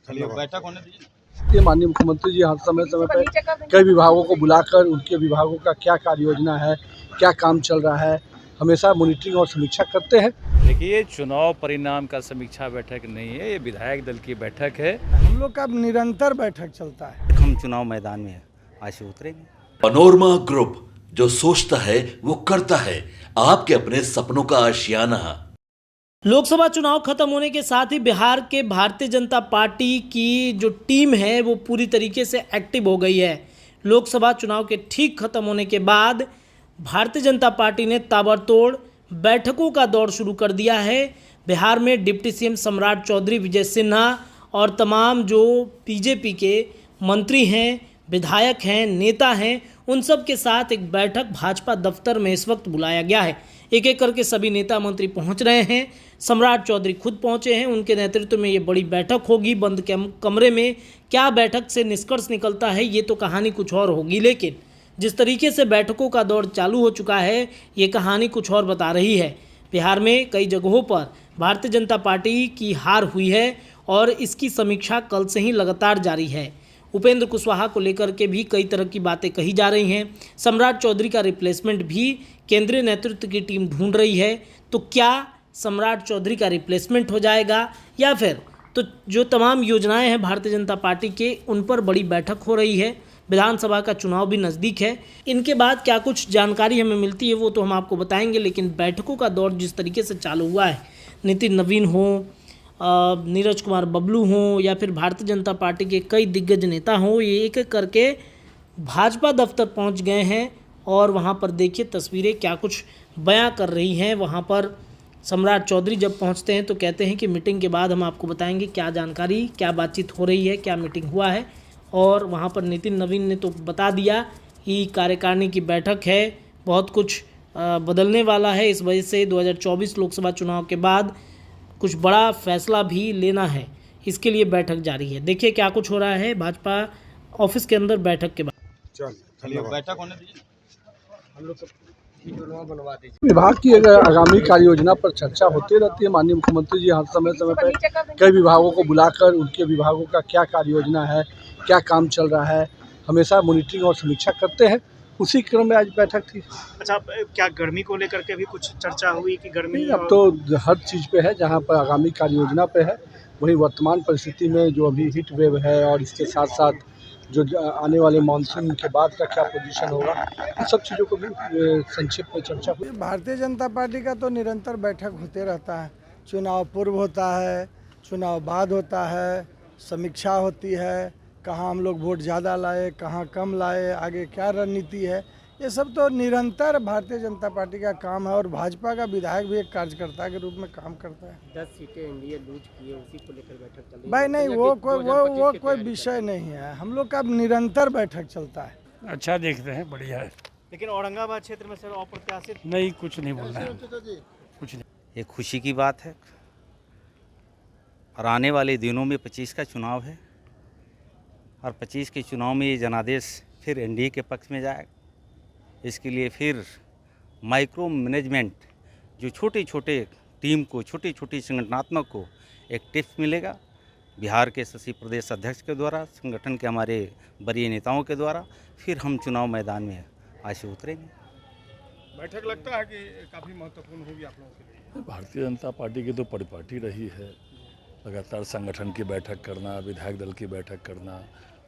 बैठक होने दीजिए। माननीय मुख्यमंत्री जी हर समय समय पर कई विभागों को बुलाकर उनके विभागों का क्या कार्य योजना है, क्या काम चल रहा है, हमेशा मॉनिटरिंग और समीक्षा करते हैं। देखिए, चुनाव परिणाम का समीक्षा बैठक नहीं है, ये विधायक दल की बैठक है। हम लोग का निरंतर बैठक चलता है। हम चुनाव मैदान में आज से उतरेंगे। पनोरमा ग्रुप, जो सोचता है वो करता है, आपके अपने सपनों का आशियाना। लोकसभा चुनाव खत्म होने के साथ ही बिहार के भारतीय जनता पार्टी की जो टीम है वो पूरी तरीके से एक्टिव हो गई है। लोकसभा चुनाव के ठीक खत्म होने के बाद भारतीय जनता पार्टी ने ताबड़तोड़ बैठकों का दौर शुरू कर दिया है। बिहार में डिप्टी सीएम सम्राट चौधरी, विजय सिन्हा और तमाम जो बीजेपी के मंत्री हैं, विधायक हैं, नेता हैं, उन सब के साथ एक बैठक भाजपा दफ्तर में इस वक्त बुलाया गया है। एक एक करके सभी नेता मंत्री पहुंच रहे हैं। सम्राट चौधरी खुद पहुंचे हैं, उनके नेतृत्व में ये बड़ी बैठक होगी बंद कमरे में। क्या बैठक से निष्कर्ष निकलता है ये तो कहानी कुछ और होगी, लेकिन जिस तरीके से बैठकों का दौर चालू हो चुका है ये कहानी कुछ और बता रही है। बिहार में कई जगहों पर भारतीय जनता पार्टी की हार हुई है और इसकी समीक्षा कल से ही लगातार जारी है। उपेंद्र कुशवाहा को लेकर के भी कई तरह की बातें कही जा रही हैं। सम्राट चौधरी का रिप्लेसमेंट भी केंद्रीय नेतृत्व की टीम ढूंढ रही है। तो क्या सम्राट चौधरी का रिप्लेसमेंट हो जाएगा या फिर तो जो तमाम योजनाएं हैं भारतीय जनता पार्टी के उन पर बड़ी बैठक हो रही है। विधानसभा का चुनाव भी नज़दीक है। इनके बाद क्या कुछ जानकारी हमें मिलती है वो तो हम आपको बताएंगे, लेकिन बैठकों का दौर जिस तरीके से चालू हुआ है, नितिन नवीन हो, नीरज कुमार बबलू हों या फिर भारतीय जनता पार्टी के कई दिग्गज नेता हों, ये एक एक करके भाजपा दफ्तर पहुंच गए हैं और वहां पर देखिए तस्वीरें क्या कुछ बयां कर रही हैं। वहां पर सम्राट चौधरी जब पहुंचते हैं तो कहते हैं कि मीटिंग के बाद हम आपको बताएंगे क्या जानकारी, क्या बातचीत हो रही है, क्या मीटिंग हुआ है। और वहां पर नितिन नवीन ने तो बता दिया कि कार्यकारिणी की बैठक है, बहुत कुछ बदलने वाला है। इस वजह से 2024 लोकसभा चुनाव के बाद कुछ बड़ा फैसला भी लेना है, इसके लिए बैठक जारी है। देखिए क्या कुछ हो रहा है भाजपा ऑफिस के अंदर बैठक के बाद। बैठक होने दीजिए। हम लोग बनवा दीजिए। विभाग की आगामी कार्य योजना पर चर्चा होती रहती है। माननीय मुख्यमंत्री जी हर समय समय पर कई विभागों को बुलाकर उनके विभागों का क्या कार्य योजना है, क्या काम चल रहा है, हमेशा मॉनिटरिंग और समीक्षा करते हैं। उसी क्रम में आज बैठक थी। अच्छा, क्या गर्मी को लेकर के भी कुछ चर्चा हुई कि गर्मी अब तो हर चीज़ पे है, जहाँ पर आगामी कार्य योजना पे है, वहीं वर्तमान परिस्थिति में जो अभी हीट वेव है और इसके साथ साथ जो आने वाले मानसून के बाद का क्या पोजीशन होगा, इन सब चीज़ों को भी संक्षिप्त में चर्चा हुई। भारतीय जनता पार्टी का तो निरंतर बैठक होते रहता है। चुनाव पूर्व होता है, चुनाव बाद होता है, समीक्षा होती है, कहाँ हम लोग वोट ज़्यादा लाए, कहाँ कम लाए, आगे क्या रणनीति है, ये सब तो निरंतर भारतीय जनता पार्टी का काम है। और भाजपा का विधायक भी एक कार्यकर्ता के रूप में काम करता है। 10 सीटें एनडीए लूज किए, उसी को लेकर बैठक चल रही है। भाई नहीं, वो कोई विषय नहीं है। हम लोग का निरंतर बैठक चलता है। अच्छा देखते हैं, बढ़िया है। लेकिन औरंगाबाद क्षेत्र में सर अप्रत्याशित नहीं, कुछ नहीं बोलना है, कुछ नहीं। ये खुशी की बात है और आने वाले दिनों में 25 का चुनाव है और 25 के चुनाव में ये जनादेश फिर एनडीए के पक्ष में जाएगा। इसके लिए फिर माइक्रो मैनेजमेंट, जो छोटे छोटे टीम को, छोटी छोटी संगठनात्मक को एक टिप्स मिलेगा बिहार के शशि प्रदेश अध्यक्ष के द्वारा, संगठन के हमारे वरीय नेताओं के द्वारा। फिर हम चुनाव मैदान में आज से उतरेंगे। बैठक लगता है कि काफ़ी महत्वपूर्ण होगी आप लोगों के लिए। भारतीय जनता पार्टी की तो परिपाटी रही है, लगातार संगठन की बैठक करना, विधायक दल की बैठक करना,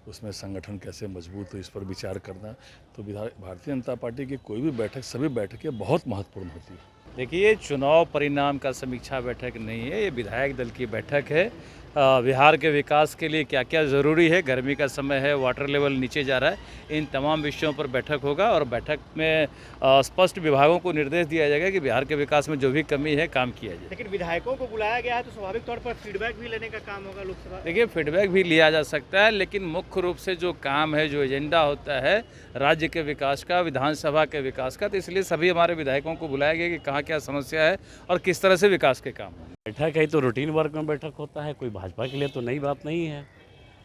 उसमें संगठन कैसे मजबूत हो इस पर विचार करना। तो भारतीय जनता पार्टी की कोई भी बैठक, सभी बैठकें बहुत महत्वपूर्ण होती है। देखिए, चुनाव परिणाम का समीक्षा बैठक नहीं है, ये विधायक दल की बैठक है। बिहार के विकास के लिए क्या क्या ज़रूरी है, गर्मी का समय है, वाटर लेवल नीचे जा रहा है, इन तमाम विषयों पर बैठक होगा और बैठक में स्पष्ट विभागों को निर्देश दिया जाएगा कि बिहार के विकास में जो भी कमी है काम किया जाए। लेकिन विधायकों को बुलाया गया है तो स्वाभाविक तौर पर फीडबैक भी लेने का काम होगा लोकसभा। देखिए, फीडबैक भी लिया जा सकता है, लेकिन मुख्य रूप से जो काम है, जो एजेंडा होता है राज्य के विकास का, विधानसभा के विकास का, तो इसलिए सभी हमारे विधायकों को बुलाया गया कि कहाँ क्या समस्या है और किस तरह से विकास के काम। बैठक है तो रूटीन वर्क में बैठक होता है, कोई भाजपा के लिए तो नई बात नहीं है।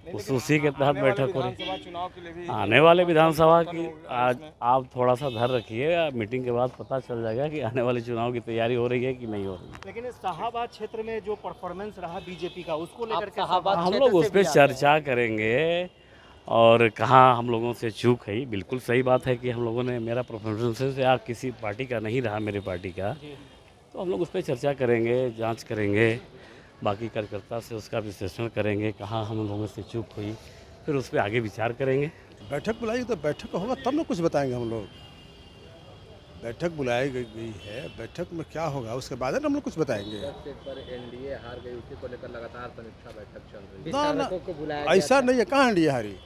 उसी के तहत बैठक हो रही विधानसभा चुनाव के लिए भी आने वाले विधानसभा की आज आप थोड़ा सा धैर्य रखिए, मीटिंग के बाद पता चल जाएगा कि आने वाले चुनाव की तैयारी हो रही है कि नहीं हो रही है। लेकिन शाहाबाद क्षेत्र में जो परफॉर्मेंस रहा बीजेपी का उसको लेकर के हम लोग उस पर चर्चा करेंगे और कहाँ हम लोगों से चूक है। बिल्कुल सही बात है कि हम लोगों ने, मेरा परफॉर्मेंस या किसी पार्टी का नहीं रहा, मेरे पार्टी का, तो हम लोग उस पर चर्चा करेंगे, जांच करेंगे, बाकी कार्यकर्ता से उसका विश्लेषण करेंगे कहाँ हम लोगों से चूक हुई, फिर उस पर आगे विचार करेंगे। बैठक बुलाई तो बैठक होगा तब ना कुछ बताएंगे हम लोग। बैठक बुलाई गई है, बैठक में क्या होगा उसके बाद हम लोग कुछ बताएंगे। एनडीए हार गई, उसी को लेकर लगातार समीक्षा बैठक चल रही है। ना, को बुलाया ऐसा नहीं है, कहाँ एनडीए हारी?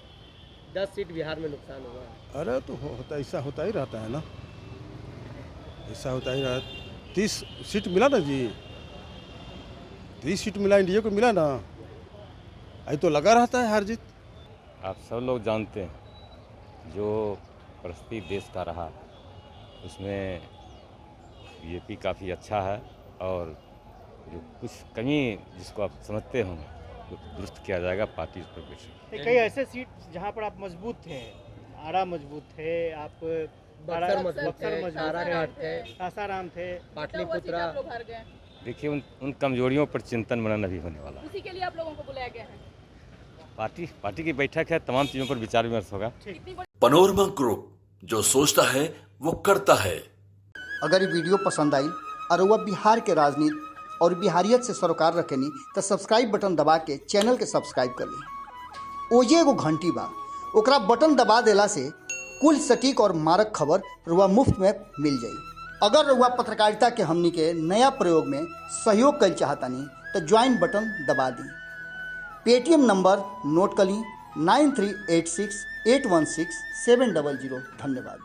10 सीट बिहार में नुकसान हुआ। अरे तो होता, ऐसा होता ही रहता है ना, ऐसा होता ही रहता। 30 सीट मिला ना जी, 30 सीट मिला, एनडीए को मिला ना, अभी तो लगा रहता है हार जीत। आप सब लोग जानते हैं जो परिस्थिति देश का रहा उसमें बीजेपी काफ़ी अच्छा है, और जो कुछ कमी जिसको आप समझते हो वो दुरुस्त किया जाएगा, पार्टी उस पर बेशक। कई ऐसे सीट जहां पर आप मजबूत थे, आरा मजबूत थे, आप बक्सर मजबूत थे, सासाराम थे, पाटलिपुत्रा। देखिए उन कमजोरियों पर चिंतन मनन अभी होने वाला है। उसी के लिए आप लोगों को बुलाया गया है। पार्टी की बैठक है, तमाम चीज़ों पर विचार विमर्श होगा। पनोरमा ग्रुप, जो सोचता है वो करता है। अगर ये वीडियो पसंद आई और वह बिहार के राजनीति और बिहारियत से सरोकार रखेनी तो सब्सक्राइब बटन दबा के चैनल के सब्सक्राइब कर ली। ओजे एगो घंटी बा, ओकरा बटन दबा देला से कुल सटीक और मारक खबर रुआ मुफ्त में मिल जाई। अगर रुआ पत्रकारिता के हमनी के नया प्रयोग में सहयोग कर चाहतानी तो ज्वाइन बटन दबा दी। पेटीएम नंबर नोट कर ली 9386816700। धन्यवाद।